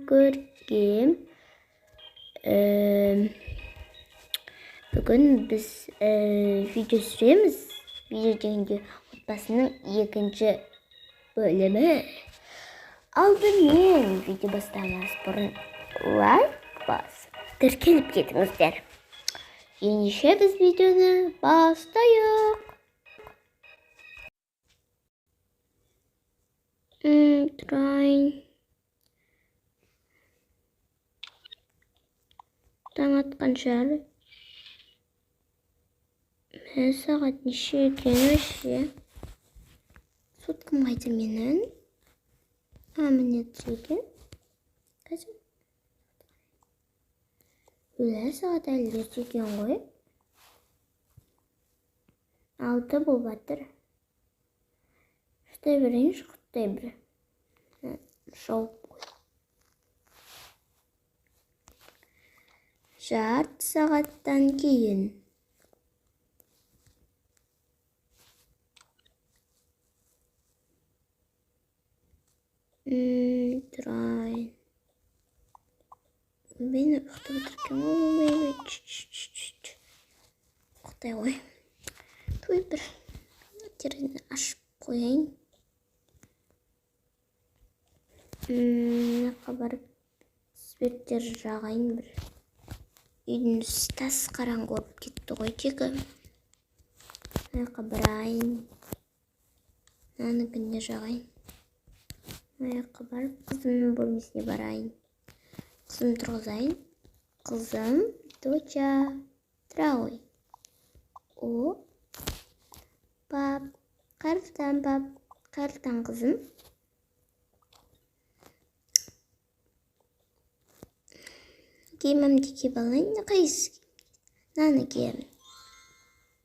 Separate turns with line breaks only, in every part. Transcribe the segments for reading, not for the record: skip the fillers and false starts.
Көркем. Бүгін біз видео түсіреміз. Видео дегенде отбасының екінші бөлімі. Алдымен видео бастамас бұрын лайк басып тіркеліп кетіңіздер. Ендеше біз видеоны бастайық. Тұрайын. Таң атқанша әлі. Мен сағат неше екен өше? Соткым қайда менің? Міне екен. Қазір. Өлі сағат әлі екен ғой. 6 болып жатыр. Шықтай берейін, шықтай бір. Шауып қой. Жарты сағаттан кейін. Тұрайын. Мені ұқтап отыркен ғой. Ұқтай ғой. Той бір терін ашып қойайын. Барып светтер жағайын бір. Үйдің тас қараңғы болып кетті ғой тегі. Барайын. Наныкіне жағайын. Барып қызымның бөлмесіне барайын. Қызым тұрғызайын. Қызым, Доча, тұра ғой. О, пап, қайырлы пап, қайырлы қызым. Киімімді киіп алайын, қайсы? Наны киемін.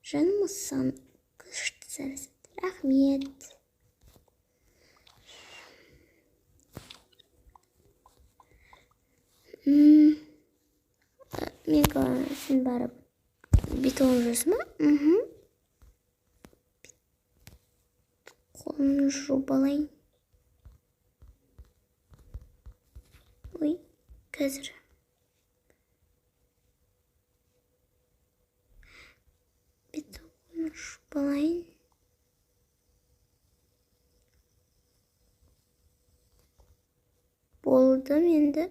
Жаным сан күшті сәрсет. Рахмет. Мен сен барып бетон жасыма? Қолын жуып алайын. Ой, қазір. Бетон жуып алайын. Болды менді.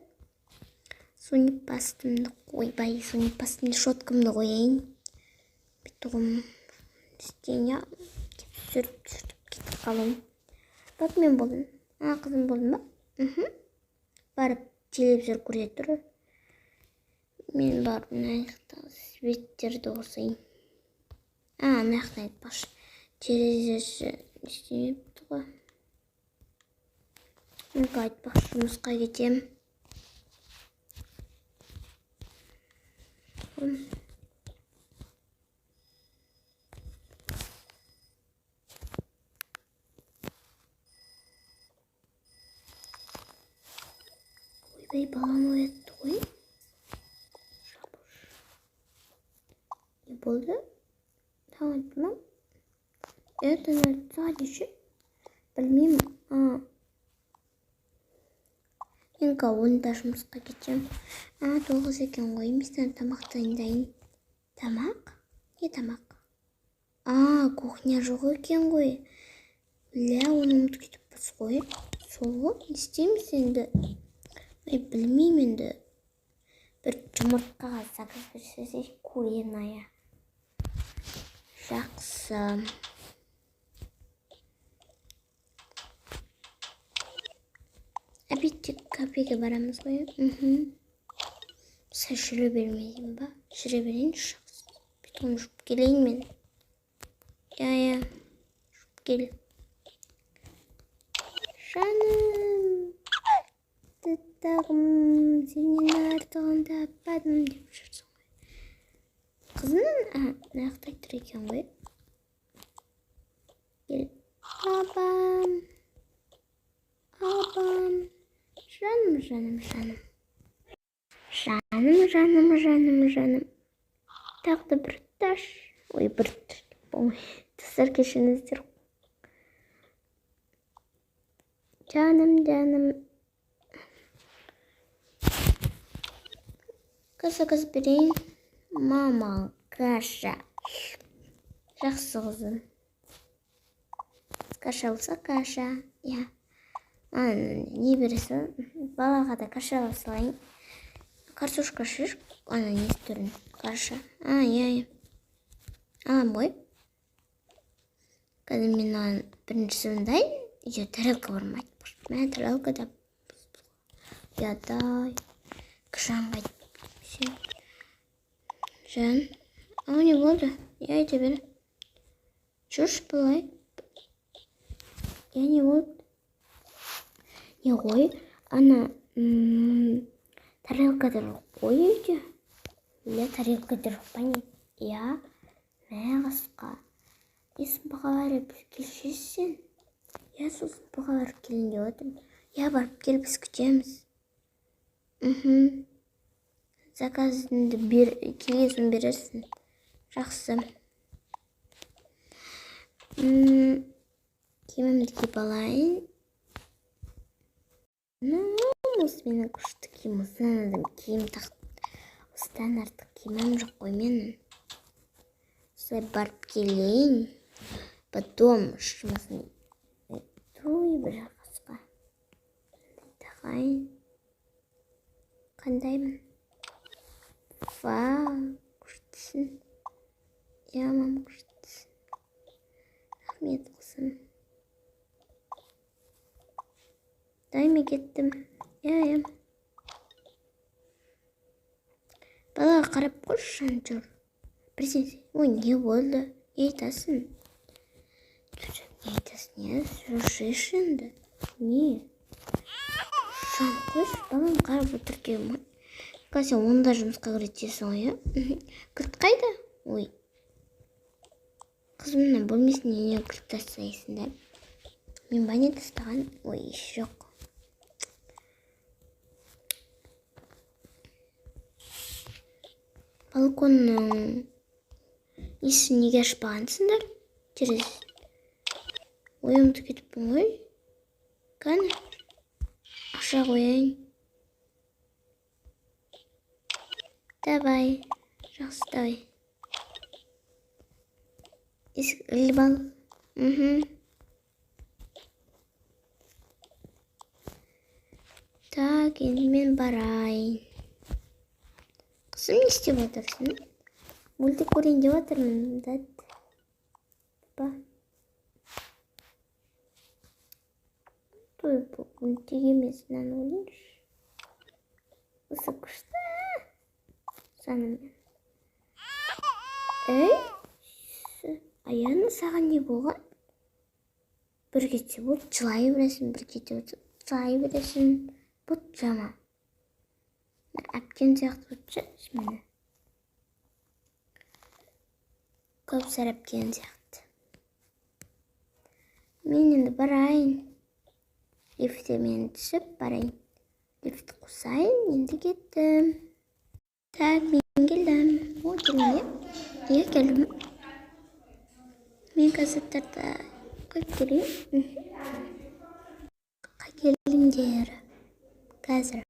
Соңып бастымды қойбай, соңып бастымды шоткымды қойайын. Бетоғым істене сүріп кетіп қалым. Бak мен болдым. Қызым болдым ба? Барып телевизор көре тұр. Мен барып наяқтағы светтерді қосайын. Наяқтан айтпақшы. Терезесі істемепті ғой. Мен айтпақшы жұмысқа кетем. Ойбай, балам оятты ғой. Не болды? Таң атты ма? Таң атты сағат неше? Білмеймін. Мен онда жұмысқа кетем. 9 екен ғой. Мен тамақ дайындайын. Тамақ? Не тамақ? Кухня жоқ екен ғой. Оны ұмытып кетіппіз ғой. Сол ғой, не істейміз енді? Білмеймін енді. Бір жұмыртқаға сақыз берсесе куриная. Жақсы. Әбетте кафеге барамыз ғой. Сәл жүре бермейдім ба? Жүре берейін жақсы. Бетон жуып келейін мен. Жуып кел. Жаным. Тағым, сенен артығын таппадым деп жүрсің ғой. Қызының наяқтай тұр екен ғой. Кел. Абам. Жаным. Тағы бір таш. Ой, бір тастар кешіңіздер. Жаным. Каша қыз берейін. Мама, каша. Жақсы қызым. Каша болса каша. Я. Не бересің? Балаға да каша салайын. Картошка шиш. Не түрін. Каша. Я. Алам ғой. Қазір мен бірінші сұрындайын. Үйде тарелка бармайды. Мен тарелка да. Ядай. Кашан қайт. Жан. Не болды? Я айта бер. Жүрш былай. Я не болды. Не ғой. Тарелка да қой үйде. Или тарелка да жоқ. Я. Мә қасқа. Есін бағалары келшесін. Я сосын бағалары келін деп отырмын. Я барып кел, біз күтеміз. Заказыңды келесін бересің. Жақсы. Киімімді киіп алайын. Осы менің күшті киім. Осыдан адам киім тақты. Осыдан артық киімім жоқ қой менің. Осылай барып келейін. Потом жұмысын туй бір жақасқа. Тағайын. Қандаймын? Күштісін. Мам, күштісін. Рахмет қызым. Дайме кеттім. Я. Балаға қарап қойшы жүр. Бірсен, не болды? Не айтасың? Не айтасың? Не жүршеш енді? Не? Жан қойшы, балам қарап отыр кем. Сен онда жұмысқа кіретесің ғой, кілт қайда? Қызымның бөлмесіне не кілт тастайсың да? Мен бәне тастаған? Еш жоқ. Балконның несін неге ашпағансыңдар? Терез. Ұмытып кетіппін ғой. Қане? Ақша қояйын. Давай. Жақсы, давай. Есік іліп ал. Так, енді мен барайын. Қызым не істеп отырсың? Мультик көрейін деп отырмын. Папа. Той бұл мультик емес, мынаны ойлайыншы. Осы күшті. Санымен. Аяны саған не болған? Бір кетсе бұл жылай бересің, бір кетсе жылай бересің. Бұл жаман. Әпкен сияқты бұтшы, мені. Көп сар әпкен сияқты. Мен енді барайын. Лифте мен түсіп барайын. Лифт қосайын, енді кеттім. Так, мен келдім. Келдім. Неге келдім? Мен қазақтарды қойып келейін. Қай келдіңдер? Қазір.